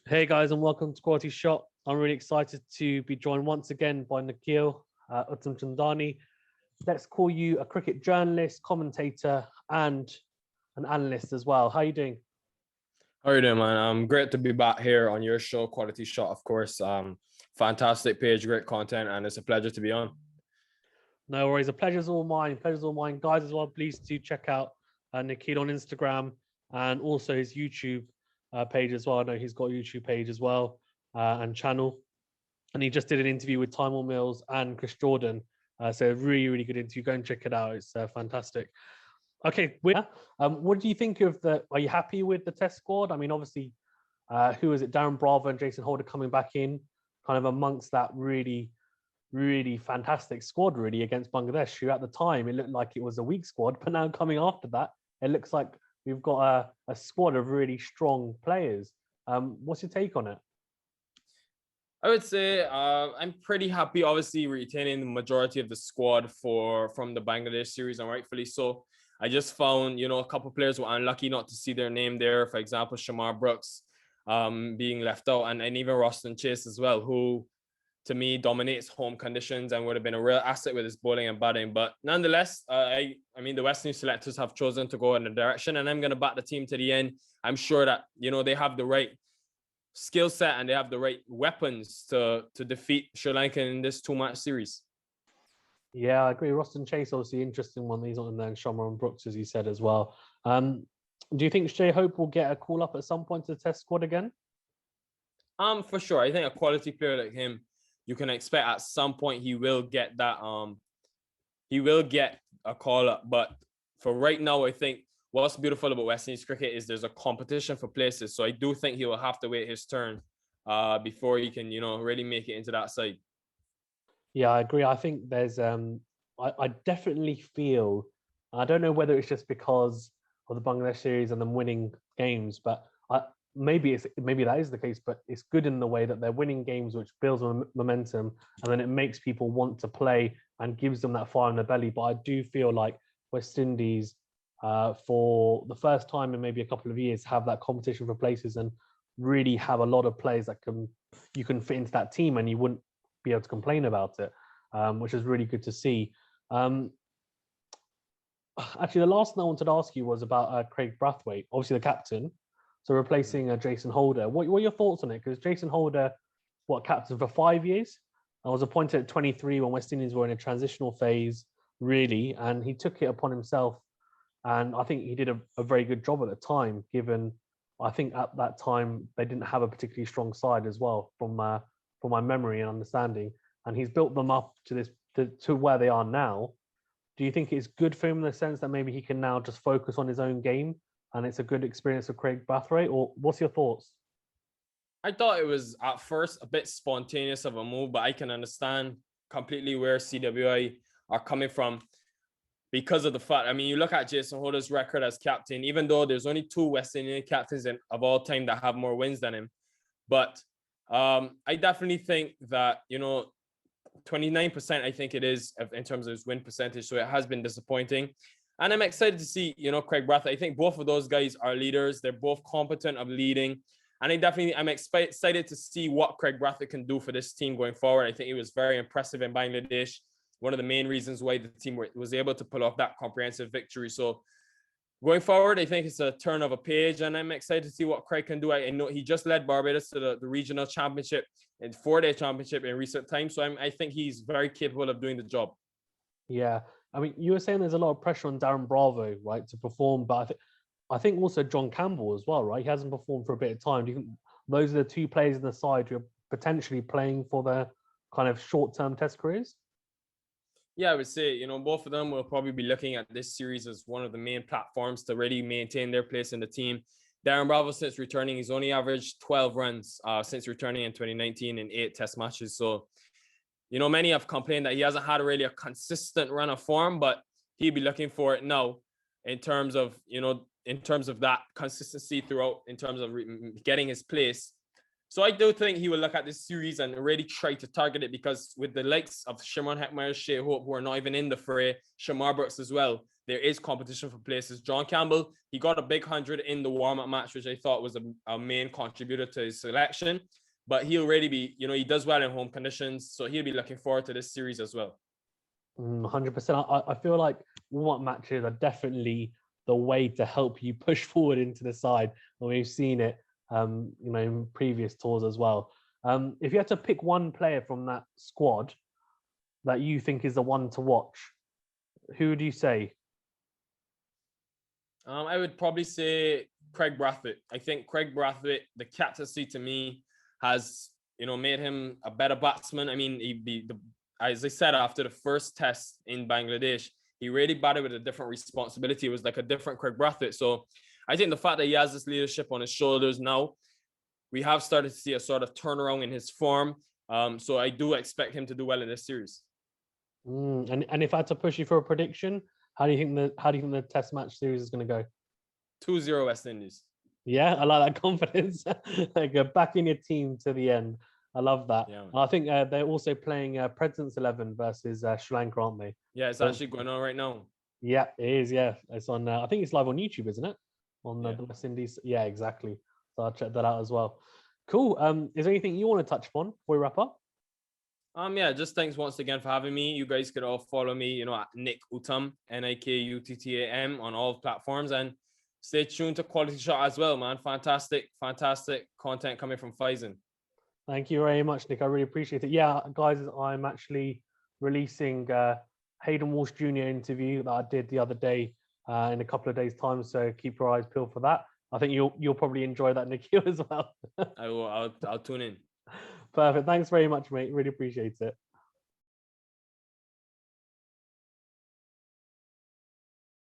Hey guys, and welcome to Quality Shot. I'm really excited to be joined once again by Nikhil, Uttamchandani. Let's call you a cricket journalist, commentator, and an analyst as well. How are you doing? How are you doing, man? Great to be back here on your show, Quality Shot, of course. Fantastic page, great content, and it's a pleasure to be on. No worries. A pleasure's all mine. Pleasure's all mine. Guys, as well, please do check out Nikhil on Instagram and also his YouTube page as well. I know he's got a YouTube page as well and channel. And he just did an interview with Tymor Mills and Chris Jordan. So really, really good interview. Go and check it out. It's fantastic. Okay, what do you think of the? Are you happy with the Test squad? I mean, obviously, who is it? Darren Bravo and Jason Holder coming back in, kind of amongst that really, really fantastic squad, really against Bangladesh. Who at the time it looked like it was a weak squad, but now coming after that, it looks like we've got a squad of really strong players. What's your take on it? I would say I'm pretty happy, obviously, retaining the majority of the squad from the Bangladesh series, and rightfully so. I just found, a couple of players were unlucky not to see their name there. For example, Shamar Brooks being left out, and even Roston Chase as well, who to me dominates home conditions and would have been a real asset with his bowling and batting. But nonetheless, I mean, the West Indies selectors have chosen to go in a direction, and I'm going to back the team to the end. I'm sure that, they have the right skill set and they have the right weapons to defeat Sri Lanka in this 2-match series. Yeah, I agree. Roston Chase, obviously, interesting one. He's on there, and Shamar and Brooks, as you said as well. Do you think Shea Hope will get a call up at some point to the Test squad again? For sure. I think a quality player like him, you can expect at some point he will get that. He will get a call up. But for right now, I think what's beautiful about West Indies cricket is there's a competition for places. So I do think he will have to wait his turn before he can, really make it into that side. Yeah, I agree. I think there's I definitely feel, I don't know whether it's just because of the Bangladesh series and them winning games, but maybe that is the case, but it's good in the way that they're winning games, which builds momentum, and then it makes people want to play and gives them that fire in the belly. But I do feel like West Indies, for the first time in maybe a couple of years, have that competition for places and really have a lot of players that you can fit into that team, and you wouldn't be able to complain about it, which is really good to see. Actually, the last thing I wanted to ask you was about Craig Brathwaite, obviously the captain, so replacing Jason Holder. What are your thoughts on it? Because Jason Holder, captain for 5 years? I was appointed at 23 when West Indies were in a transitional phase, really, and he took it upon himself. And I think he did a very good job at the time, given I think at that time they didn't have a particularly strong side as well, from my memory and understanding. And he's built them up to where they are now. Do you think it's good for him in the sense that maybe he can now just focus on his own game and it's a good experience for Craig Brathwaite? Or what's your thoughts? I thought it was at first a bit spontaneous of a move, but I can understand completely where CWI are coming from because of the fact, I mean, you look at Jason Holder's record as captain, even though there's only 2 West Indian captains of all time that have more wins than him. But I definitely think that, 29%, I think it is in terms of his win percentage. So it has been disappointing. And I'm excited to see, Craig Brathwaite. I think both of those guys are leaders. They're both competent of leading. And I'm excited to see what Craig Brathwaite can do for this team going forward. I think he was very impressive in Bangladesh. One of the main reasons why the team was able to pull off that comprehensive victory. So going forward, I think it's a turn of a page, and I'm excited to see what Craig can do. I know he just led Barbados to the regional championship and 4-day championship in recent times. So I think he's very capable of doing the job. Yeah. I mean, you were saying there's a lot of pressure on Darren Bravo, right, to perform, but I think also John Campbell as well, right? He hasn't performed for a bit of time. Do you think those are the 2 players in the side who are potentially playing for their kind of short-term Test careers? Yeah, I would say, both of them will probably be looking at this series as one of the main platforms to really maintain their place in the team. Darren Bravo, since returning, he's only averaged 12 runs since returning in 2019 in 8 Test matches. So, many have complained that he hasn't had really a consistent run of form, but he'd be looking for it now in terms of that consistency throughout, in terms of getting his place. So I do think he will look at this series and really try to target it, because with the likes of Shimron Hetmeyer, Shea Hope, who are not even in the fray, Shamar Brooks as well, there is competition for places. John Campbell, he got a big 100 in the warm-up match, which I thought was a main contributor to his selection. But he'll already be, he does well in home conditions, so he'll be looking forward to this series as well. 100%. I feel like warm-up matches are definitely the way to help you push forward into the side. And we've seen it, in previous tours as well. If you had to pick one player from that squad that you think is the one to watch, who would you say? I would probably say Craig Brathwaite. I think Craig Brathwaite, the captaincy to me, has made him a better batsman. I mean, as I said, after the first test in Bangladesh, he really batted with a different responsibility. It was like a different Craig Brathwaite. So I think the fact that he has this leadership on his shoulders now, we have started to see a sort of turnaround in his form. So I do expect him to do well in this series. And if I had to push you for a prediction, how do you think the Test match series is going to go? 2-0 West Indies. Yeah, I like that confidence. Like backing your team to the end. I love that. Yeah. I think they're also playing Presidents 11 versus Sri Lanka, aren't they? Yeah, it's actually going on right now. Yeah, it is. Yeah, it's on. I think it's live on YouTube, isn't it? On the West Indies. Yeah, exactly. So I'll check that out as well. Cool. Is there anything you want to touch upon before we wrap up? Yeah, just thanks once again for having me. You guys could all follow me, at Nick Uttam, Nikuttam on all platforms, and stay tuned to Quality Shot as well, man. Fantastic content coming from Faizan. Thank you very much, Nick. I really appreciate it. Yeah, guys, I'm actually releasing Hayden Walsh Jr. interview that I did the other day in a couple of days' time. So keep your eyes peeled for that. I think you'll probably enjoy that, Nikhil, as well. I'll tune in. Perfect. Thanks very much, mate. Really appreciate it.